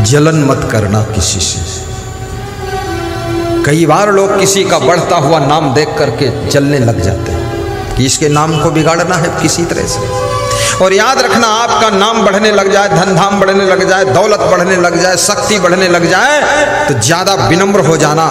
जलन मत करना किसी से। कई बार लोग किसी का बढ़ता हुआ नाम देख करके जलने लग जाते हैं कि इसके नाम को बिगाड़ना है किसी तरह से। और याद रखना, आपका नाम बढ़ने लग जाए, धन धाम बढ़ने लग जाए, दौलत बढ़ने लग जाए, शक्ति बढ़ने लग जाए तो ज्यादा विनम्र हो जाना,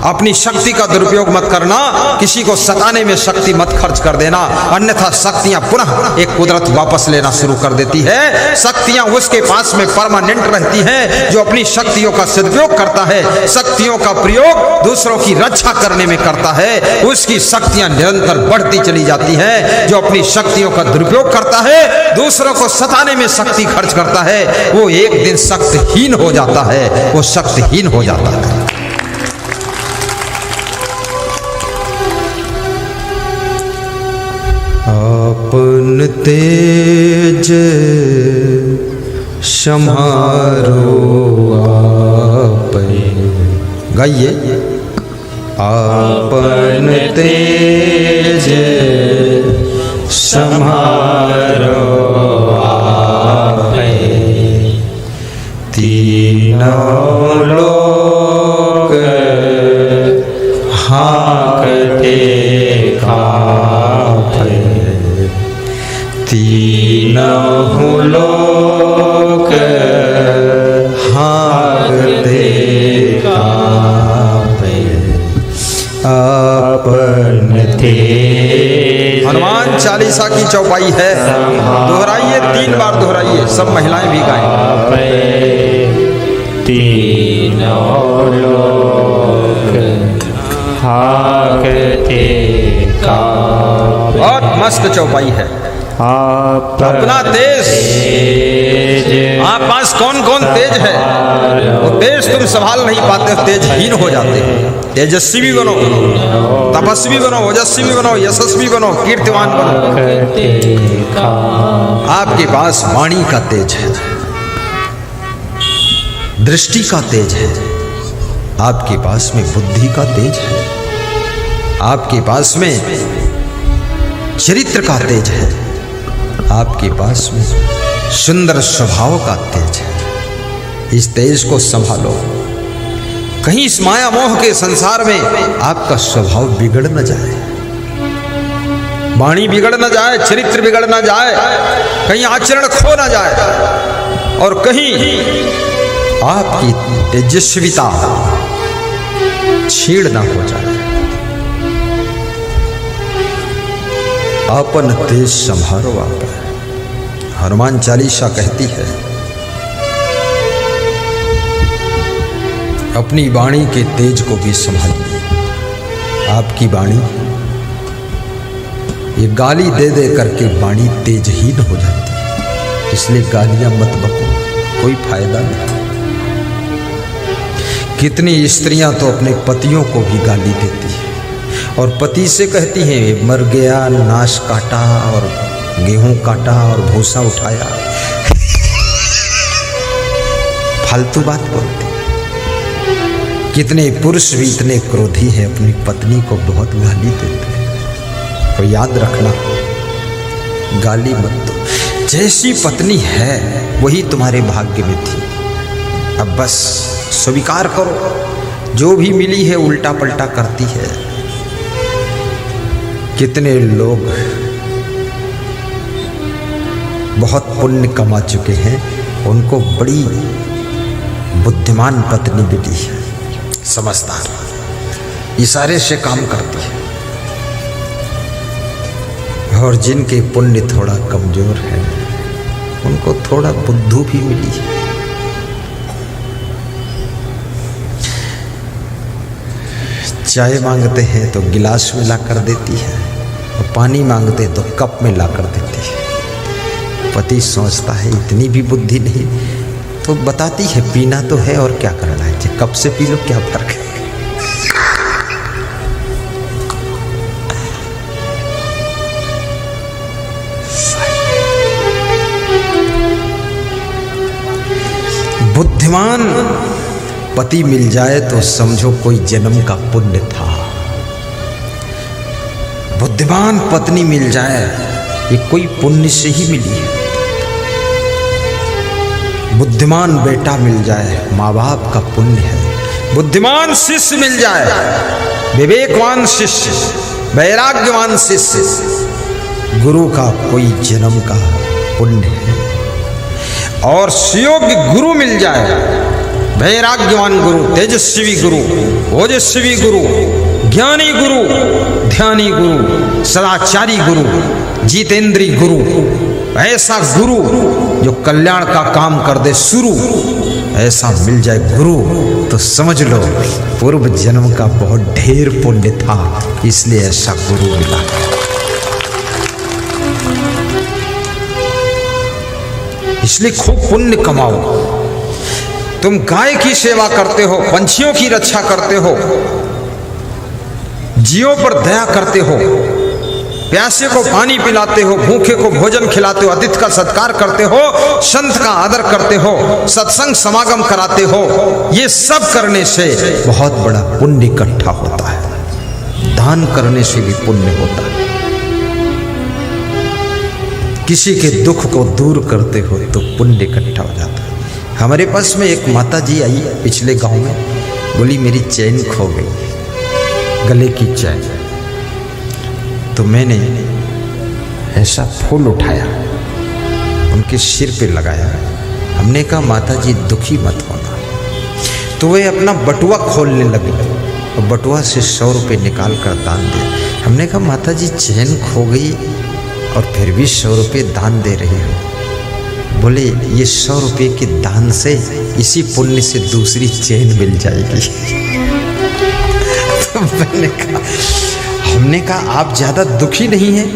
अपनी शक्ति का दुरुपयोग मत करना, किसी को सताने में शक्ति मत खर्च कर देना, अन्यथा शक्तियां पुनः एक कुदरत वापस लेना शुरू कर देती है। शक्तियां उसके पास में परमानेंट रहती हैं जो अपनी शक्तियों का सदुपयोग करता है, शक्तियों का प्रयोग दूसरों की रक्षा करने में करता है, उसकी शक्तियां निरंतर बढ़ती चली जाती हैं। जो अपनी शक्तियों का दुरुपयोग करता है, दूसरों को सताने में शक्ति खर्च करता है, वो एक दिन शक्तिहीन हो जाता है, वो शक्तिहीन हो जाता है। आपन तेज सम्हारो आपै, गाइए। आपन तेज सम्हारो आपै, तीनों लोक हाँकते काँपै, तीनों लोक हाँकते काँपै, आपन तेज। हनुमान चालीसा की चौपाई है, दोहराइए, 3 बार दोहराइए, सब महिलाएं भी गाएं। तीनों लोक हाँकते काँपै। बहुत मस्त चौपाई है। अपना तेज, आप पास कौन कौन तेज है, वो तेज तुम संभाल नहीं पाते, तेजहीन हो जाते हैं। तेजस्वी बनो, तपस्वी बनो, ओजस्वी बनो, यशस्वी बनो, कीर्तिमान बनो। आपके पास वाणी का तेज है, दृष्टि का तेज है, आपके पास में बुद्धि का तेज है, आपके पास में चरित्र का तेज है, आपके पास में सुंदर स्वभाव का तेज है। इस तेज को संभालो, कहीं इस माया मोह के संसार में आपका स्वभाव बिगड़ न जाए, वाणी बिगड़ न जाए, चरित्र बिगड़ न जाए, कहीं आचरण खो न जाए, और कहीं आपकी तेजस्विता छीड़ न हो जाए। आपन तेज संभारो आप। हनुमान चालीसा कहती है, अपनी वाणी के तेज को भी संभालिए। आपकी वाणी, ये गाली दे दे करके वाणी तेजहीन हो जाती है, इसलिए गालियां मत बको, कोई फायदा नहीं। कितनी स्त्रियां तो अपने पतियों को भी गाली देती है और पति से कहती हैं, मर गया, नाश काटा और गेहूं काटा और भूसा उठाया। फालतू बात बोलते। कितने पुरुष भी इतने क्रोधी हैं, अपनी पत्नी को बहुत गाली देते हैं। तो याद रखना, गाली मत दो। जैसी पत्नी है वही तुम्हारे भाग्य में थी। अब बस स्वीकार करो, जो भी मिली है उल्टा पलटा करती है। कितने लोग बहुत पुण्य कमा चुके हैं, उनको बड़ी बुद्धिमान पत्नी मिली है, समझदार, इशारे से काम करती है। और जिनके पुण्य थोड़ा कमजोर है, उनको थोड़ा बुद्धू भी मिली है। चाय मांगते हैं तो गिलास में ला कर देती है, और पानी मांगते तो कप में ला कर देती है। पति सोचता है इतनी भी बुद्धि नहीं, तो बताती है पीना तो है और क्या करना है, कप से पी लो, क्या फर्क है। बुद्धिमान पति मिल जाए तो समझो कोई जन्म का पुण्य था। बुद्धिमान पत्नी मिल जाए, ये कोई पुण्य से ही मिली है। बुद्धिमान बेटा मिल जाए माँ बाप का पुण्य है, बुद्धिमान शिष्य मिल जाए, विवेकवान शिष्य, वैराग्यवान शिष्य, गुरु का कोई जन्म का पुण्य है। और सुयोग्य गुरु मिल जाए, वैराग्यवान गुरु, तेजस्वी गुरु, ओजस्वी गुरु, ज्ञानी गुरु, ध्यानी गुरु, सदाचारी गुरु, जितेंद्री गुरु, ऐसा गुरु जो कल्याण का काम कर दे शुरू, ऐसा मिल जाए गुरु तो समझ लो पूर्व जन्म का बहुत ढेर पुण्य था, इसलिए ऐसा गुरु मिला। इसलिए खूब पुण्य कमाओ। तुम गाय की सेवा करते हो, पंछियों की रक्षा करते हो, जीवों पर दया करते हो, प्यासे को पानी पिलाते हो, भूखे को भोजन खिलाते हो, अतिथि का सत्कार करते हो, संत का आदर करते हो, सत्संग समागम कराते हो, ये सब करने से बहुत बड़ा पुण्य इकट्ठा होता है। दान करने से भी पुण्य होता है। किसी के दुख को दूर करते हो तो पुण्य इकट्ठा हो जाता है। हमारे पास में एक माता जी आई पिछले गांव में, बोली मेरी चैन खो गई, गले की चैन। तो मैंने ऐसा फूल उठाया, उनके सिर पे लगाया। हमने कहा माता जी दुखी मत होना। तो वे अपना बटुआ खोलने लगी और बटुआ से 100 रुपये निकाल कर दान दिया। हमने कहा माता जी चैन खो गई और फिर भी 100 रुपये दान दे रही हो। बोले ये 100 रुपये के दान से इसी पुण्य से दूसरी चैन मिल जाएगी। तो हमने कहा आप ज़्यादा दुखी नहीं हैं?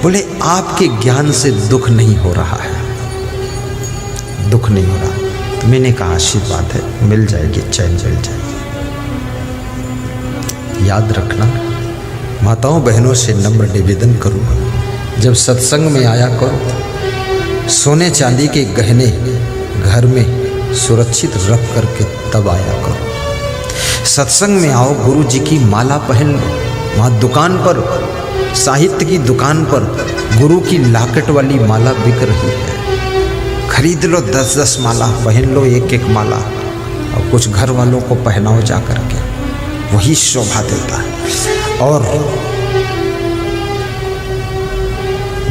बोले आपके ज्ञान से दुख नहीं हो रहा है, दुख नहीं हो रहा। तो मैंने कहा आशीर्वाद है, मिल जाएगी चैन, मिल जाएगी। याद रखना, माताओं बहनों से नम्र निवेदन करूँगा, जब सत्संग में आया करो, सोने चांदी के गहने घर में सुरक्षित रख करके तब आया करो। सत्संग में आओ, गुरु जी की माला पहन लो। वहाँ दुकान पर, साहित्य की दुकान पर गुरु की लाकेट वाली माला बिक रही है, खरीद लो 10-10 माला, पहन लो 1-1 माला और कुछ घर वालों को पहनाओ जा करके, वही शोभा देता है। और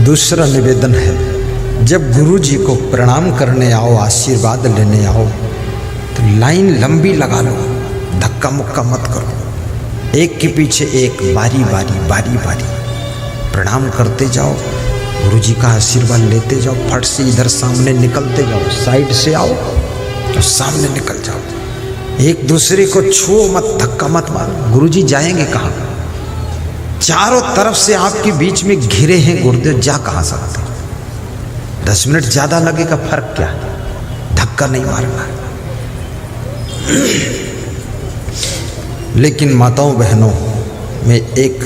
दूसरा निवेदन है, जब गुरु जी को प्रणाम करने आओ, आशीर्वाद लेने आओ, तो लाइन लंबी लगा लो, धक्का मुक्का मत करो। एक के पीछे एक, बारी बारी प्रणाम करते जाओ, गुरु जी का आशीर्वाद लेते जाओ। फट से इधर सामने निकलते जाओ, साइड से आओ और सामने निकल जाओ। एक दूसरे को छुओ मत, धक्का मत मारो। गुरु जी जाएंगे कहाँ? चारों तरफ से आपके बीच में घिरे हैं गुरुदेव, जा कहाँ सकते? 10 मिनट ज्यादा लगेगा, फर्क क्या है? धक्का नहीं मारना। लेकिन माताओं बहनों में एक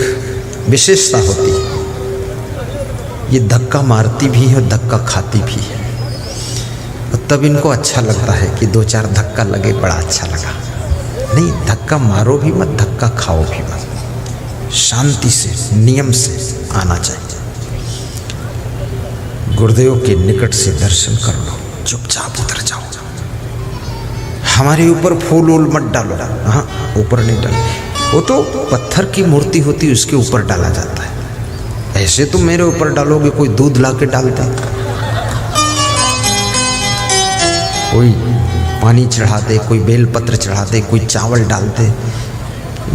विशेषता होती है, ये धक्का मारती भी है और धक्का खाती भी है। और तब इनको अच्छा लगता है कि 2-4 धक्का लगे, बड़ा अच्छा लगा। नहीं, धक्का मारो भी मत, धक्का खाओ भी मत, शांति से, नियम से आना चाहिए। गुरुदेव के निकट से दर्शन कर लो, चुपचाप उतर जाओ। हमारे ऊपर फूल वूल मत डालो, हाँ ऊपर नहीं डालो। वो तो पत्थर की मूर्ति होती है, उसके ऊपर डाला जाता है। ऐसे तुम मेरे ऊपर डालोगे, कोई दूध ला के डालता, कोई पानी चढ़ा दे, कोई बेलपत्र चढ़ा दे, कोई चावल डाल दे,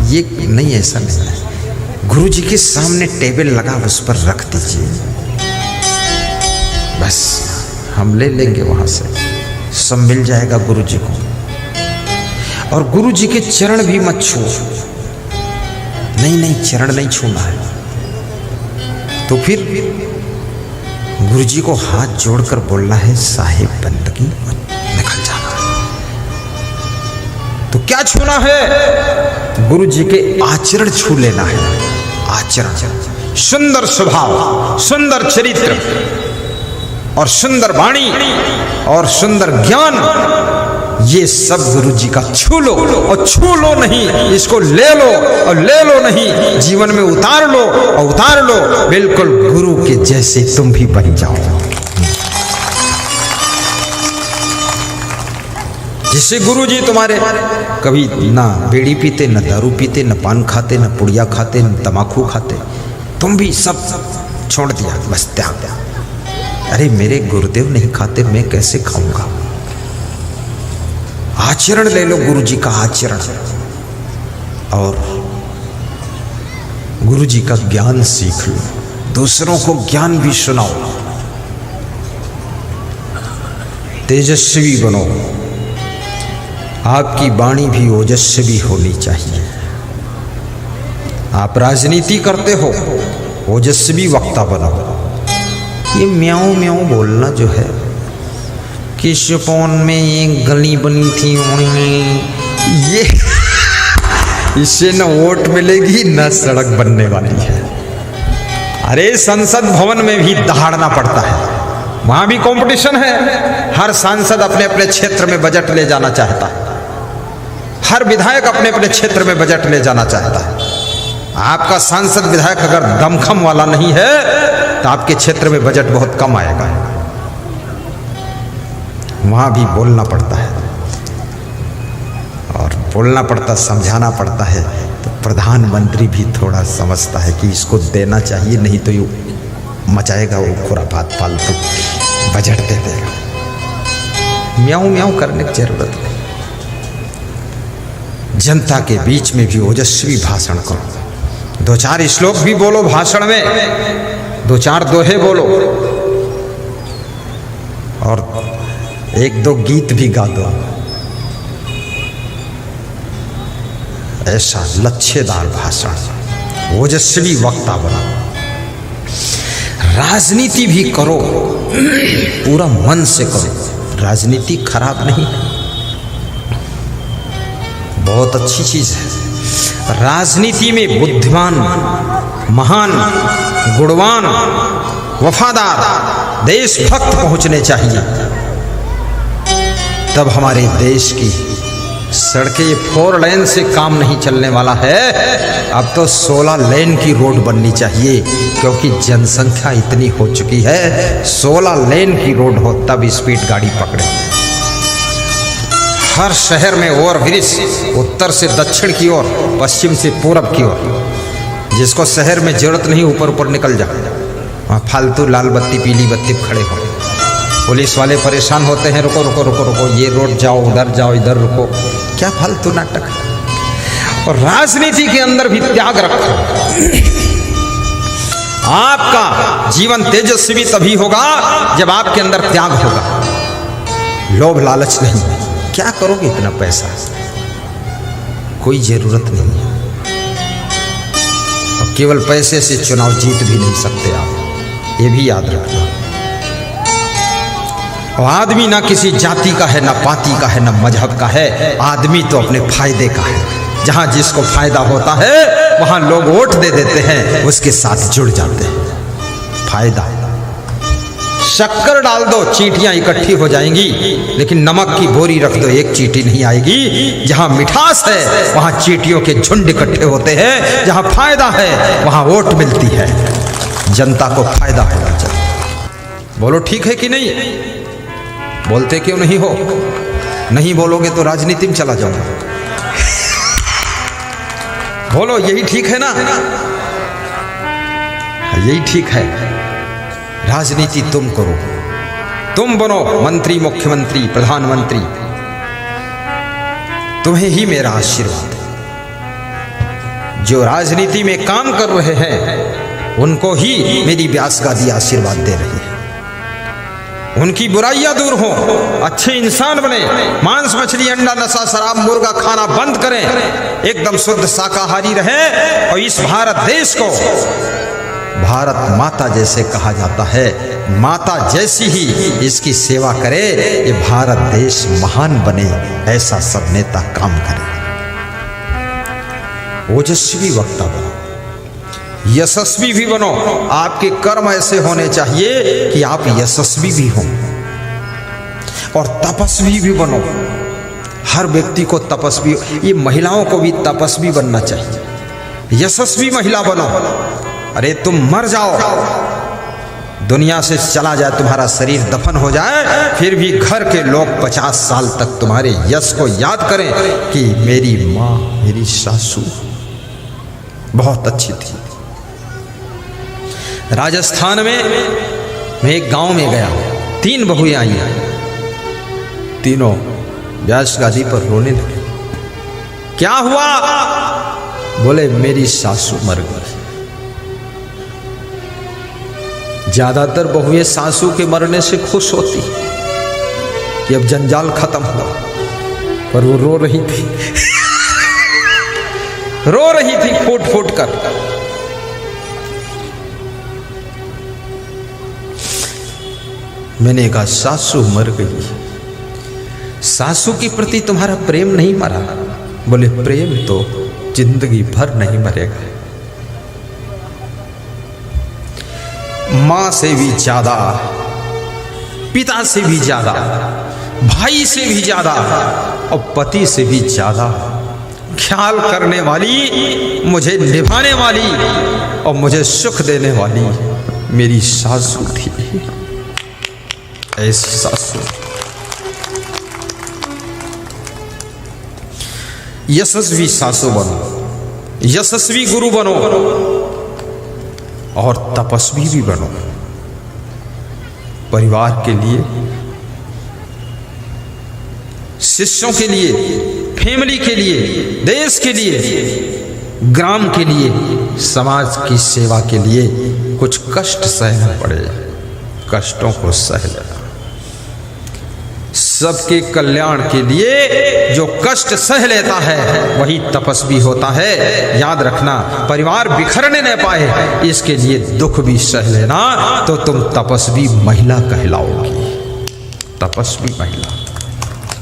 ये नहीं, ऐसा नहीं है। गुरु जी के सामने टेबल लगा, उस पर रख दीजिए, बस हम ले लेंगे वहां से, सब मिल जाएगा गुरु जी को। और गुरु जी के चरण भी मत छुओ, नहीं, चरण नहीं छूना है। तो फिर गुरु जी को हाथ जोड़कर बोलना है, साहिब बंदगी मत, निकल जाना। तो क्या छूना है? गुरु जी के आचरण छू लेना है। आचरण, सुंदर स्वभाव, सुंदर चरित्र और सुंदर वाणी और सुंदर ज्ञान, ये सब गुरु जी का छू लो। और छू लो नहीं, इसको ले लो, और ले लो नहीं, जीवन में उतार लो, और उतार लो, बिल्कुल गुरु के जैसे तुम भी बन जाओ। जिससे गुरुजी तुम्हारे कभी ना बीड़ी पीते, न दारू पीते, न पान खाते, न पुड़िया खाते, न तमाकू खाते, तुम भी सब छोड़ दिया, बस त्याग। अरे मेरे गुरुदेव नहीं खाते, मैं कैसे खाऊंगा? आचरण ले लो गुरुजी का आचरण, और गुरुजी का ज्ञान सीख लो, दूसरों को ज्ञान भी सुनाओ, तेजस्वी बनो। आपकी वाणी भी ओजस्वी होनी चाहिए। आप राजनीति करते हो, ओजस्वी वक्ता बनो। ये म्याऊं म्याऊं बोलना जो है, कि सुपौल में एक गली बनी थी, ये इससे न वोट मिलेगी न सड़क बनने वाली है। अरे संसद भवन में भी दहाड़ना पड़ता है, वहां भी कंपटीशन है। हर सांसद अपने अपने क्षेत्र में बजट ले जाना चाहता है, हर विधायक अपने अपने क्षेत्र में बजट ले जाना चाहता है। आपका सांसद विधायक अगर दमखम वाला नहीं है तो आपके क्षेत्र में बजट बहुत कम आएगा। वहां भी बोलना पड़ता है, और बोलना पड़ता, समझाना पड़ता है। तो प्रधानमंत्री भी थोड़ा समझता है कि इसको देना चाहिए, नहीं तो ये मचाएगा वो खुरापात, फालतू बजट दे देगा। म्याऊं म्याऊं करने की जरूरत नहीं। जनता के बीच में भी ओजस्वी भाषण करो, 2-4 श्लोक भी बोलो भाषण में, 2-4 दोहे बोलो, और 1-2 गीत भी गा दो। ऐसा लच्छेदार भाषण, ओजस्वी वक्ता बना। राजनीति भी करो, पूरा मन से करो। राजनीति खराब नहीं है, बहुत अच्छी चीज है। राजनीति में बुद्धिमान, महान, गुणवान, वफादार, देशभक्त पहुंचने चाहिए। तब हमारे देश की सड़कें 4 लेन से काम नहीं चलने वाला है, अब तो 16 लेन की रोड बननी चाहिए, क्योंकि जनसंख्या इतनी हो चुकी है। 16 लेन की रोड हो तब स्पीड गाड़ी पकड़े। हर शहर में ओवरब्रिज, उत्तर से दक्षिण की ओर, पश्चिम से पूरब की ओर। जिसको शहर में जरूरत नहीं ऊपर ऊपर निकल जाए, वहाँ फालतू लाल बत्ती पीली बत्ती खड़े हो। पुलिस वाले परेशान होते हैं, रुको रुको रुको रुको, ये रोड जाओ, उधर जाओ, इधर रुको, क्या फालतू नाटक है। और राजनीति के अंदर भी त्याग रखो। आपका जीवन तेजस्वी तभी होगा जब आपके अंदर त्याग होगा। लोभ लालच नहीं। क्या करोगे इतना पैसा, कोई जरूरत नहीं है। और केवल पैसे से चुनाव जीत भी नहीं सकते आप, ये भी याद रखना। और आदमी ना किसी जाति का है, ना पाति का है, ना मजहब का है। आदमी तो अपने फायदे का है। जहां जिसको फायदा होता है वहां लोग वोट दे देते हैं, उसके साथ जुड़ जाते हैं। फायदा, शक्कर डाल दो, चींटियां इकट्ठी हो जाएंगी, लेकिन नमक की बोरी रख दो, एक चींटी नहीं आएगी। जहां मिठास है वहां चींटियों के झुंड इकट्ठे होते हैं। जहां फायदा है वहां वोट मिलती है। जनता को फायदा होना चाहिए। बोलो ठीक है कि नहीं? बोलते क्यों नहीं हो? नहीं बोलोगे तो राजनीति में चला जाऊंगा। बोलो यही ठीक है ना? यही ठीक है। राजनीति तुम करो, तुम बनो मंत्री, मुख्यमंत्री, प्रधानमंत्री। तुम्हें ही मेरा आशीर्वाद है। जो राजनीति में काम कर रहे हैं उनको ही मेरी व्यास गादी आशीर्वाद दे रही है। उनकी बुराइयां दूर हो, अच्छे इंसान बने, मांस मछली अंडा नशा शराब मुर्गा खाना बंद करें, एकदम शुद्ध शाकाहारी रहे। और इस भारत देश को भारत माता जैसे कहा जाता है, माता जैसी ही इसकी सेवा करे। ये भारत देश महान बने, ऐसा सब नेता काम करें। ओजस्वी वक्ता बनो, यशस्वी भी बनो। आपके कर्म ऐसे होने चाहिए कि आप यशस्वी भी हों, और तपस्वी भी बनो। हर व्यक्ति को तपस्वी, ये महिलाओं को भी तपस्वी बनना चाहिए। यशस्वी महिला बनो। अरे तुम मर जाओ, दुनिया से चला जाए, तुम्हारा शरीर दफन हो जाए, फिर भी घर के लोग 50 साल तक तुम्हारे यश को याद करें कि मेरी माँ, मेरी सासू बहुत अच्छी थी। राजस्थान में मैं एक गांव में गया, 3 बहुएं आई हैं, तीनों व्यास गादी पर रोने लगे। क्या हुआ? बोले मेरी सासू मर गई। ज्यादातर बहुएं सासू के मरने से खुश होती कि अब जंजाल खत्म हुआ, पर वो रो रही थी रो रही थी फूट फूट कर। मैंने कहा सासू मर गई, सासू के प्रति तुम्हारा प्रेम नहीं मरा? बोले प्रेम तो जिंदगी भर नहीं मरेगा। मां से भी ज्यादा, पिता से भी ज्यादा, भाई से भी ज्यादा और पति से भी ज्यादा ख्याल करने वाली, मुझे निभाने वाली और मुझे सुख देने वाली मेरी सासू थी। ऐसी सासू। यशस्वी सासू बनो, यशस्वी गुरु बनो और तपस्वी भी बनो। परिवार के लिए, शिष्यों के लिए, फैमिली के लिए, देश के लिए, ग्राम के लिए, समाज की सेवा के लिए कुछ कष्ट सहना पड़े, कष्टों को सह लेना। सबके कल्याण के लिए जो कष्ट सह लेता है वही तपस्वी होता है। याद रखना, परिवार बिखरने न पाए इसके लिए दुख भी सह लेना तो तुम तपस्वी महिला कहलाओगी। तपस्वी महिला।